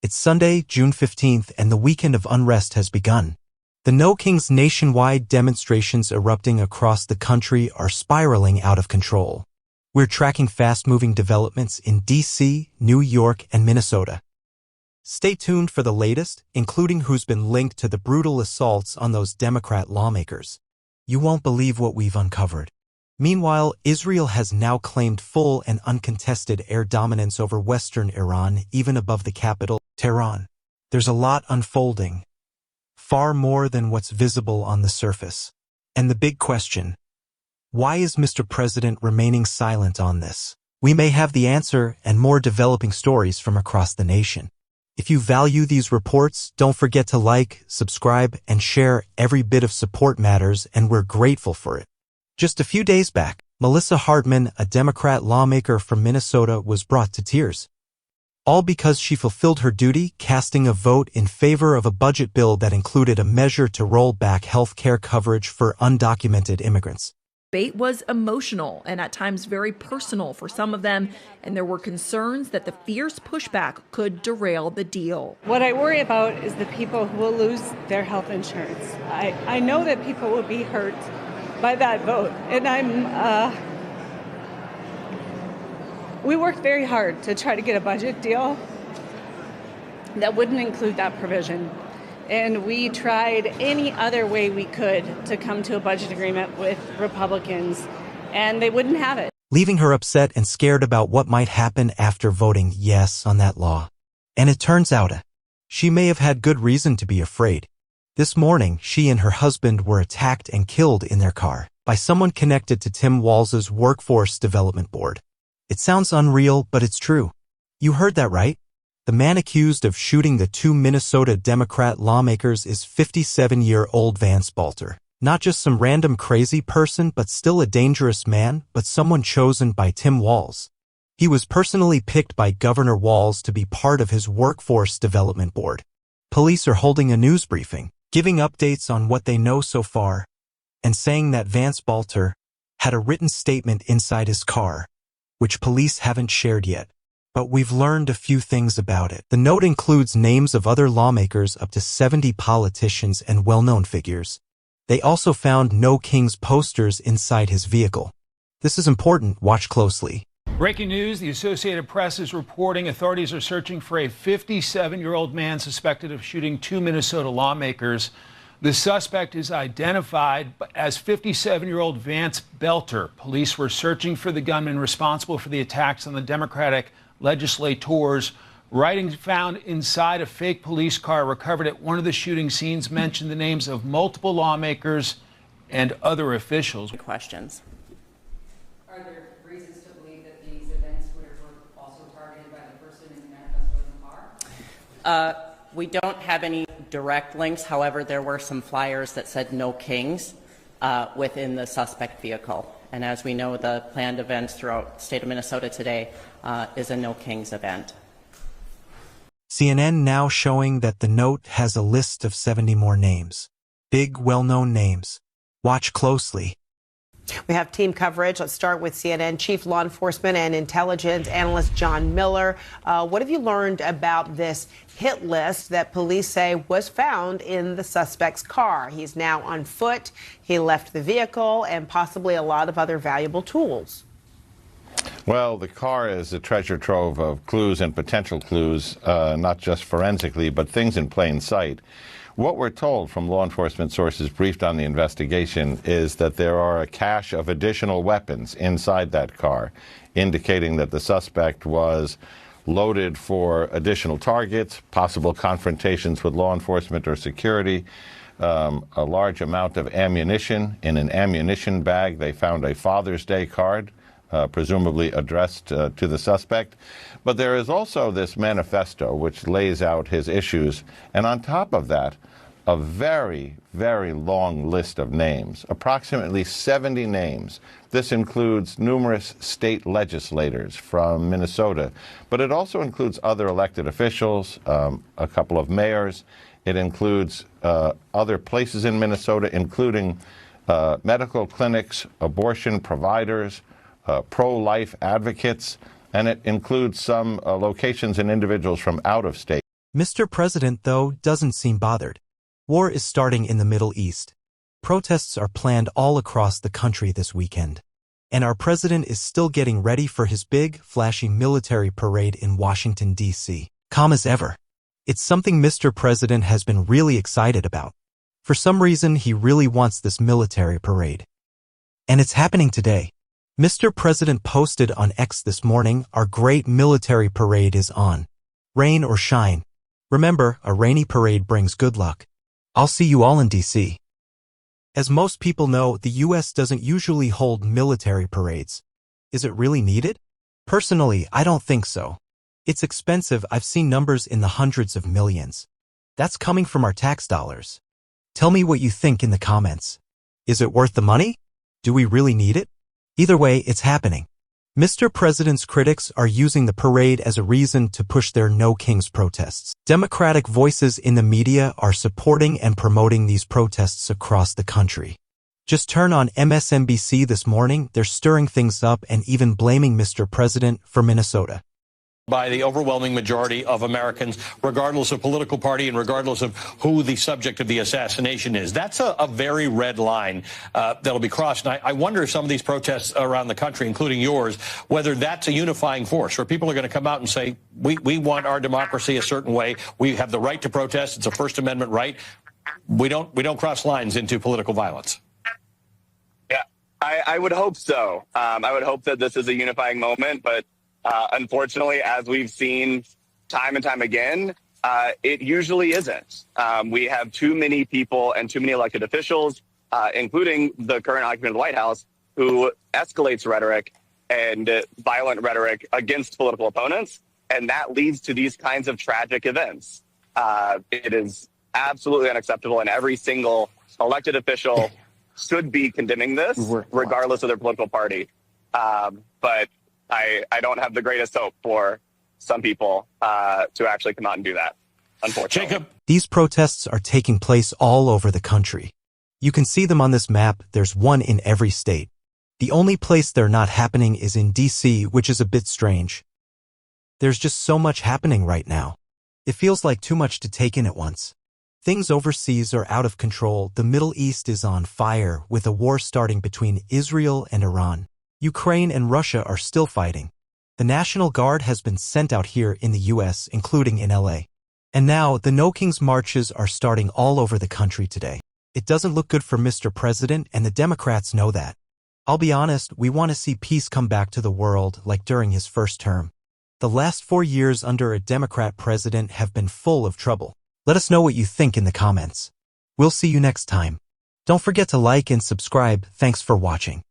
It's Sunday, June 15th, and the weekend of unrest has begun. The No Kings nationwide demonstrations erupting across the country are spiraling out of control. We're tracking fast-moving developments in D.C., New York, and Minnesota. Stay tuned for the latest, including who's been linked to the brutal assaults on those Democrat lawmakers. You won't believe what we've uncovered. Meanwhile, Israel has now claimed full and uncontested air dominance over western Iran, even above the capital, Tehran. There's a lot unfolding, far more than what's visible on the surface. And the big question: why is Mr. President remaining silent on this? We may have the answer and more developing stories from across the nation. If you value these reports, don't forget to like, subscribe, and share. Every bit of support matters, and we're grateful for it. Just a few days back, Melissa Hardman, a Democrat lawmaker from Minnesota, was brought to tears. All because she fulfilled her duty, casting a vote in favor of a budget bill that included a measure to roll back health care coverage for undocumented immigrants. Debate was emotional and at times very personal for some of them, and there were concerns that the fierce pushback could derail the deal. What I worry about is the people who will lose their health insurance. I know that people will be hurt by that vote, and we worked very hard to try to get a budget deal that wouldn't include that provision. And we tried any other way we could to come to a budget agreement with Republicans, and they wouldn't have it. Leaving her upset and scared about what might happen after voting yes on that law. And it turns out she may have had good reason to be afraid. This morning, she and her husband were attacked and killed in their car by someone connected to Tim Walz's Workforce Development Board. It sounds unreal, but it's true. You heard that right. The man accused of shooting the two Minnesota Democrat lawmakers is 57-year-old Vance Balter. Not just some random crazy person, but still a dangerous man, but someone chosen by Tim Walz. He was personally picked by Governor Walz to be part of his Workforce Development Board. Police are holding a news briefing, giving updates on what they know so far, and saying that Vance Balter had a written statement inside his car, which police haven't shared yet. But we've learned a few things about it. The note includes names of other lawmakers, up to 70 politicians and well-known figures. They also found No Kings posters inside his vehicle. This is important. Watch closely. Breaking news, the Associated Press is reporting authorities are searching for a 57-year-old man suspected of shooting two Minnesota lawmakers. The suspect is identified as 57-year-old Vance Balter. Police were searching for the gunman responsible for the attacks on the Democratic legislators. Writing found inside a fake police car recovered at one of the shooting scenes mentioned the names of multiple lawmakers and other officials. Questions. Are there reasons to believe that these events were also targeted by the person in the manifesto in the car? We don't have any direct links. However, there were some flyers that said No Kings within the suspect vehicle. And as we know, the planned events throughout the state of Minnesota today is a No Kings event. CNN now showing that the note has a list of 70 more names. Big, well-known names. Watch closely. We have team coverage. Let's start with CNN Chief Law Enforcement and Intelligence Analyst John Miller. What have you learned about this hit list that police say was found in the suspect's car? He's now on foot. He left the vehicle and possibly a lot of other valuable tools. Well, the car is a treasure trove of clues and potential clues, not just forensically, but things in plain sight. What we're told from law enforcement sources briefed on the investigation is that there are a cache of additional weapons inside that car, indicating that the suspect was loaded for additional targets, possible confrontations with law enforcement or security, a large amount of ammunition. In an ammunition bag, they found a Father's Day card, presumably addressed to the suspect. But there is also this manifesto which lays out his issues, and on top of that, a very, very long list of names, approximately 70 names. This includes numerous state legislators from Minnesota, but it also includes other elected officials, a couple of mayors. It includes other places in Minnesota, including medical clinics, abortion providers, pro-life advocates, and it includes some locations and individuals from out of state. Mr. President, though, doesn't seem bothered. War is starting in the Middle East. Protests are planned all across the country this weekend. And our president is still getting ready for his big, flashy military parade in Washington, D.C. Calm as ever. It's something Mr. President has been really excited about. For some reason, he really wants this military parade. And it's happening today. Mr. President posted on X this morning, "Our great military parade is on. Rain or shine. Remember, a rainy parade brings good luck. I'll see you all in D.C." As most people know, the U.S. doesn't usually hold military parades. Is it really needed? Personally, I don't think so. It's expensive. I've seen numbers in the hundreds of millions. That's coming from our tax dollars. Tell me what you think in the comments. Is it worth the money? Do we really need it? Either way, it's happening. Mr. President's critics are using the parade as a reason to push their No Kings protests. Democratic voices in the media are supporting and promoting these protests across the country. Just turn on MSNBC this morning, they're stirring things up and even blaming Mr. President for Minnesota. By the overwhelming majority of Americans, regardless of political party and regardless of who the subject of the assassination is. That's a very red line that'll be crossed. And I wonder if some of these protests around the country, including yours, whether that's a unifying force, where people are going to come out and say, we want our democracy a certain way. We have the right to protest. It's a First Amendment right. We don't cross lines into political violence. Yeah, I would hope so. I would hope that this is a unifying moment, but unfortunately, as we've seen time and time again, it usually isn't. We have too many people and too many elected officials, including the current occupant of the White House, who escalates rhetoric and violent rhetoric against political opponents, and that leads to these kinds of tragic events. It is absolutely unacceptable, and every single elected official should be condemning this, regardless of their political party. But I don't have the greatest hope for some people to actually come out and do that, unfortunately. Jacob. These protests are taking place all over the country. You can see them on this map. There's one in every state. The only place they're not happening is in D.C., which is a bit strange. There's just so much happening right now. It feels like too much to take in at once. Things overseas are out of control. The Middle East is on fire, with a war starting between Israel and Iran. Ukraine and Russia are still fighting. The National Guard has been sent out here in the U.S., including in L.A. And now, the No Kings marches are starting all over the country today. It doesn't look good for Mr. President, and the Democrats know that. I'll be honest, we want to see peace come back to the world like during his first term. The last 4 years under a Democrat president have been full of trouble. Let us know what you think in the comments. We'll see you next time. Don't forget to like and subscribe. Thanks for watching.